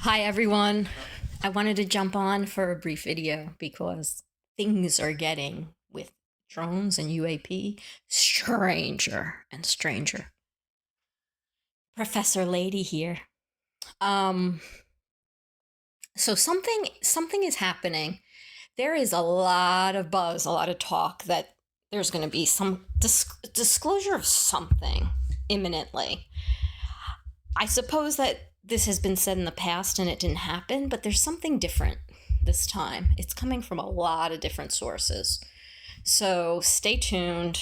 Hi everyone. I wanted to jump on for a brief video because things are getting with drones and UAP stranger and stranger. Professor Lady here. Um so something is happening. There is a lot of buzz, a lot of talk that there's going to be some disclosure of something imminently. I suppose that this has been said in the past and it didn't happen, but there's something different this time. It's coming from a lot of different sources. So stay tuned.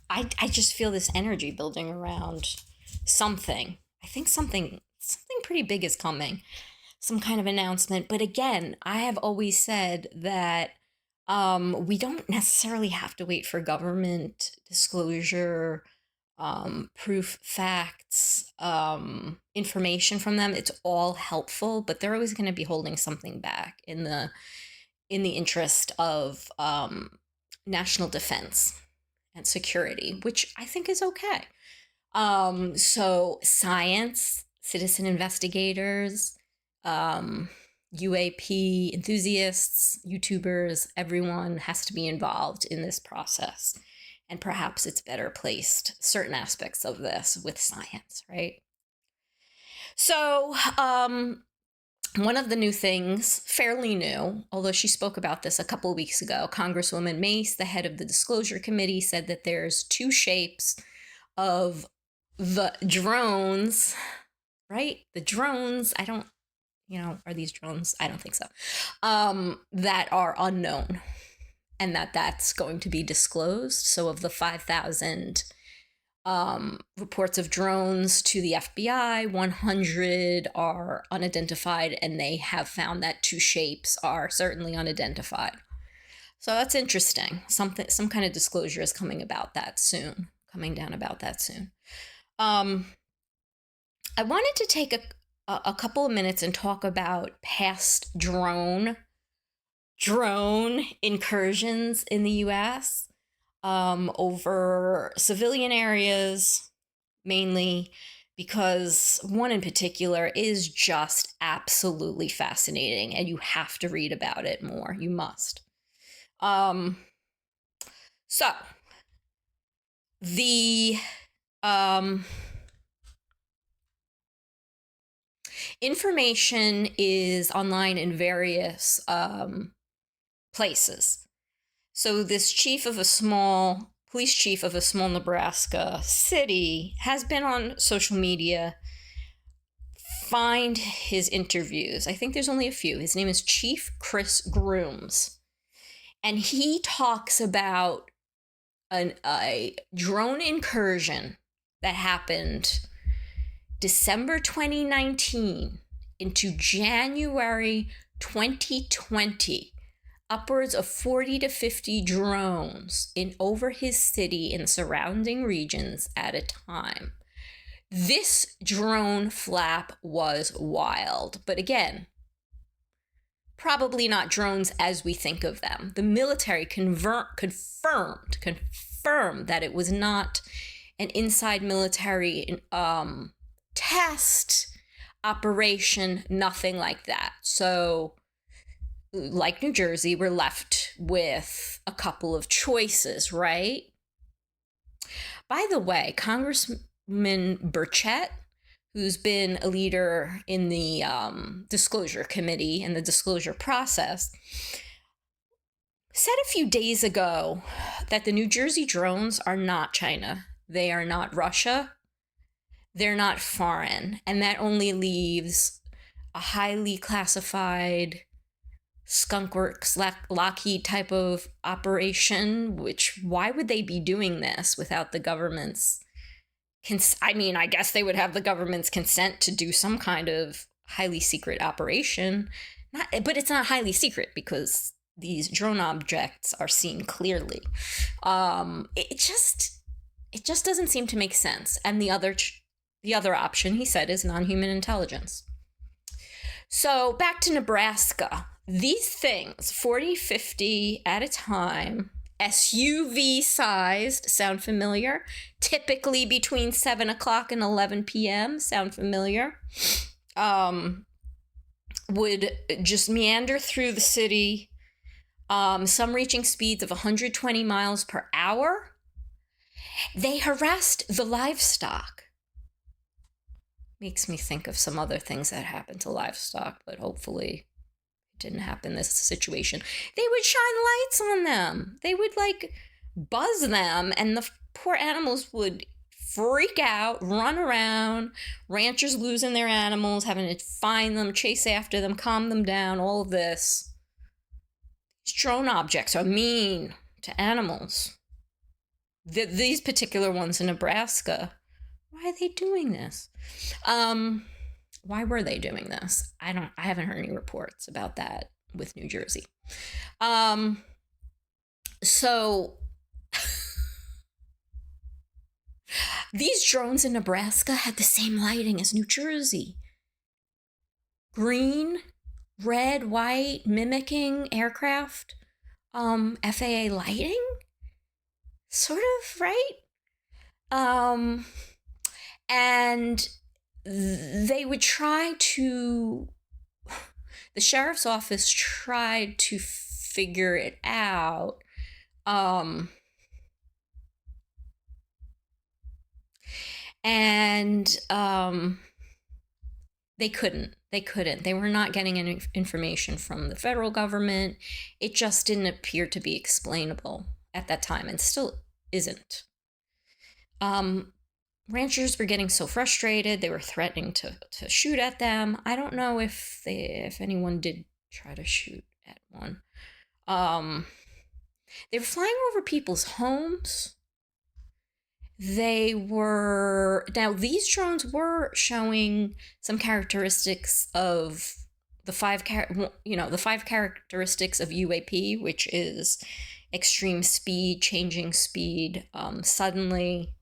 I just feel this energy building around something. I think something pretty big is coming. Some kind of announcement. But again, I have always said that we don't necessarily have to wait for government disclosure, proof, facts, information from them. It's all helpful, but they're always going to be holding something back in the interest of national defense and security, which I think is okay. So science, citizen investigators, UAP enthusiasts, YouTubers, everyone has to be involved in this process. And perhaps it's better placed, certain aspects of this, with science, right? So, one of the new things, fairly new, although she spoke about this a couple of weeks ago, Congresswoman Mace, the head of the Disclosure Committee, said that there's two shapes of the drones, right? The drones, I don't, are these drones? I don't think so. That are unknown, and that's going to be disclosed. So of the 5,000 reports of drones to the FBI, 100 are unidentified, and they have found that two shapes are certainly unidentified. So that's interesting. Some kind of disclosure is coming down about that soon. I wanted to take a couple of minutes and talk about past drone incursions in the U.S. Over civilian areas, mainly because one in particular is just absolutely fascinating, and you have to read about it more. You must. So the information is online in various places. So this police chief of a small Nebraska city has been on social media. Find his interviews. I think there's only a few. His name is Chief Chris Grooms. And he talks about a drone incursion that happened December 2019 into January 2020. Upwards of 40 to 50 drones in over his city and surrounding regions at a time. This drone flap was wild, but again, probably not drones as we think of them. The military confirmed that it was not an inside military test operation, nothing like that. So, like New Jersey, we're left with a couple of choices, right? By the way, Congressman Burchett, who's been a leader in the Disclosure Committee and the disclosure process, said a few days ago that the New Jersey drones are not China. They are not Russia. They're not foreign. And that only leaves a highly classified skunkworks, Lockheed type of operation, which why would they be doing this without the government's I guess they would have the government's consent to do some kind of highly secret operation. But it's not highly secret because these drone objects are seen clearly. It just doesn't seem to make sense. And the other option, he said, is non-human intelligence. So back to Nebraska. These things, 40, 50 at a time, SUV sized, sound familiar? Typically between 7 o'clock and 11 p.m., sound familiar? would just meander through the city, some reaching speeds of 120 miles per hour. They harassed the livestock. Makes me think of some other things that happened to livestock, but hopefully it didn't happen in this situation. They would shine lights on them. They would like buzz them, and the poor animals would freak out, run around, ranchers losing their animals, having to find them, chase after them, calm them down, all of this. These drone objects are mean to animals. These particular ones in Nebraska, why are they doing this? Why were they doing this? I haven't heard any reports about that with New Jersey. So these drones in Nebraska had the same lighting as New Jersey. Green, red, white, mimicking aircraft, FAA lighting, sort of, right? And they would try to, the sheriff's office tried to figure it out. They couldn't. They were not getting any information from the federal government. It just didn't appear to be explainable at that time, and still isn't. Ranchers were getting so frustrated, they were threatening to shoot at them. I don't know if anyone did try to shoot at one. They were flying over people's homes. Now these drones were showing some characteristics of the five characteristics of UAP, which is extreme speed, changing speed, suddenly,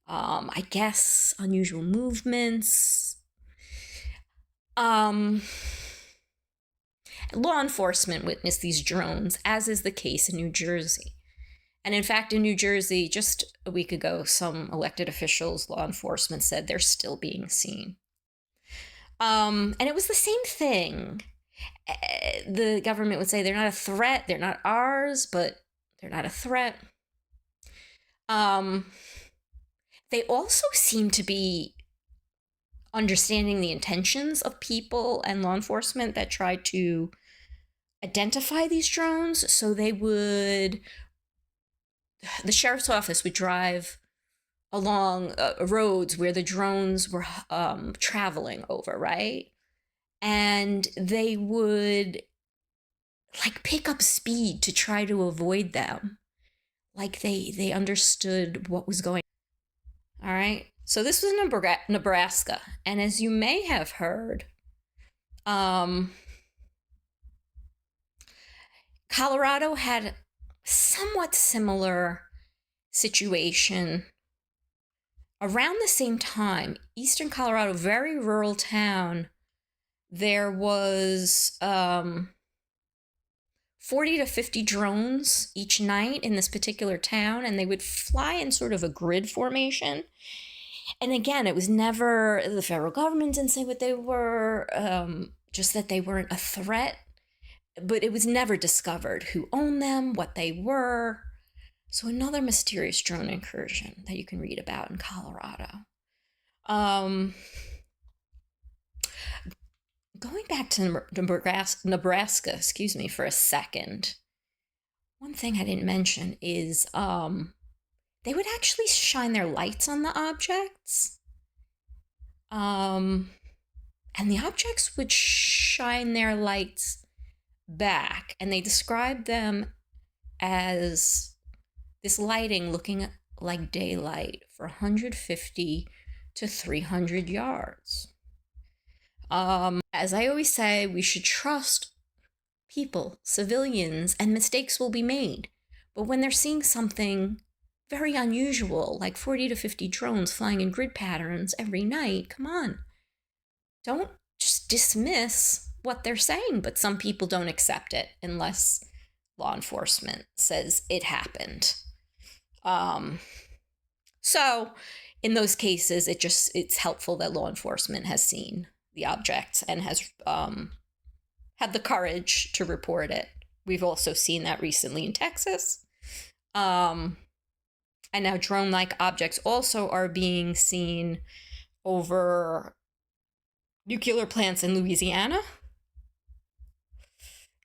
I guess unusual movements. Law enforcement witnessed these drones, as is the case in New Jersey. And in fact, in New Jersey, just a week ago, some elected officials, law enforcement, said they're still being seen. And it was the same thing. The government would say they're not a threat, they're not ours, but they're not a threat. They also seem to be understanding the intentions of people and law enforcement that try to identify these drones. So the sheriff's office would drive along roads where the drones were traveling over, right? And they would like pick up speed to try to avoid them. Like they understood what was going on. All right. So this was Nebraska. And as you may have heard, Colorado had somewhat similar situation around the same time. Eastern Colorado, very rural town. There was 40 to 50 drones each night in this particular town, and they would fly in sort of a grid formation. And again, it was never, the federal government didn't say what they were, just that they weren't a threat. But it was never discovered who owned them, what they were. So another mysterious drone incursion that you can read about in Colorado. Going back to Nebraska, for a second. One thing I didn't mention is they would actually shine their lights on the objects. And the objects would shine their lights back, and they described them as this lighting looking like daylight for 150 to 300 yards. As I always say, we should trust people, civilians, and mistakes will be made. But when they're seeing something very unusual, like 40 to 50 drones flying in grid patterns every night, come on. Don't just dismiss what they're saying, but some people don't accept it unless law enforcement says it happened. So in those cases, it's helpful that law enforcement has seen the objects and has had the courage to report it. We've also seen that recently in Texas. And now drone-like objects also are being seen over nuclear plants in Louisiana.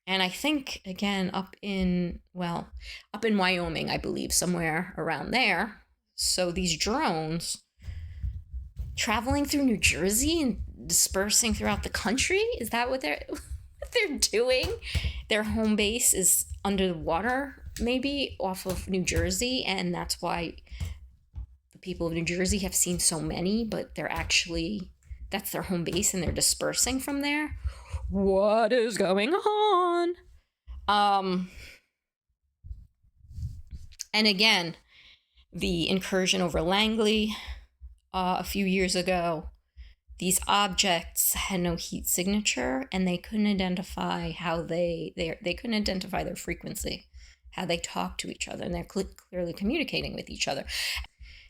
And I think, again, up in Wyoming, I believe, somewhere around there. So these drones traveling through New Jersey and dispersing throughout the country, is that what they're doing? Their home base is under the water, maybe, off of New Jersey, and that's why the people of New Jersey have seen so many, but that's their home base and they're dispersing from there. What is going on? And again, the incursion over Langley a few years ago, these objects had no heat signature, and they couldn't identify they couldn't identify their frequency, how they talk to each other, and they're clearly communicating with each other.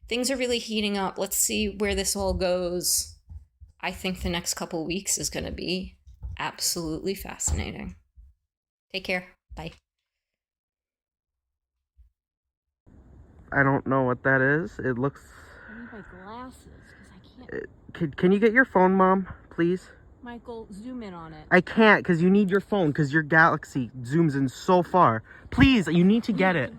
Things are really heating up. Let's see where this all goes. I think the next couple weeks is going to be absolutely fascinating. Take care. Bye. I don't know what that is. It looks... I need my glasses because I can't... Can you get your phone, Mom, please? Michael, zoom in on it. I can't because you need your phone because your Galaxy zooms in so far. Please, you need to get it.